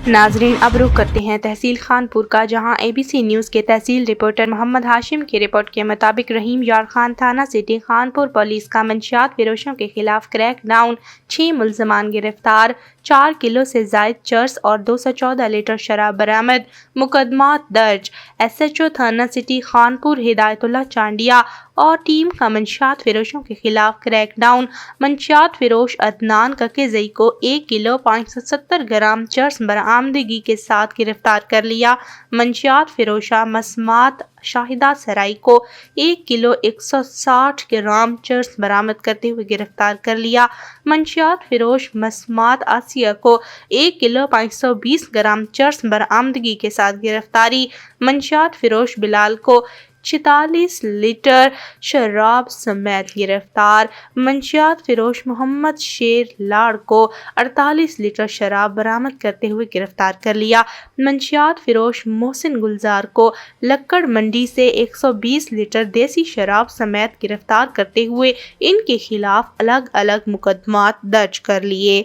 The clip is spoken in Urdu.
ناظرین اب رخ کرتے ہیں تحصیل خانپور کا، جہاں ABC نیوز کے تحصیل رپورٹر محمد ہاشم کی رپورٹ کے مطابق رحیم یار خان تھانہ سٹی خانپور پولیس کا منشیات فروشوں کے خلاف کریک ڈاؤن، 6 ملزمان گرفتار، 4 کلو سے زائد چرس اور 214 لیٹر شراب برآمد، مقدمات درج۔ SHO تھانہ سٹی خانپور ہدایت اللہ چانڈیا اور ٹیم کا منشیات فروشوں کے خلاف کریک ڈاؤن۔ منشیات فروش عدنان ککیزئی کو 1 کلو 570 گرام چرس برآمدگی کے ساتھ گرفتار کر لیا۔ منشیات فروشہ مسمات شاہدہ سرائی کو 1 کلو 160 گرام چرس برآمد کرتے ہوئے گرفتار کر لیا۔ منشیات فروش مسمات آسیہ کو 1 کلو 520 گرام چرس برآمدگی کے ساتھ گرفتاری۔ منشیات فروش بلال کو 46 لیٹر شراب سمیت گرفتار۔ منشیات فروش محمد شیر لاڑ کو 48 لیٹر شراب برآمد کرتے ہوئے گرفتار کر لیا۔ منشیات فروش محسن گلزار کو لکڑ منڈی سے 120 لیٹر دیسی شراب سمیت گرفتار کرتے ہوئے ان کے خلاف الگ الگ مقدمات درج کر لیے۔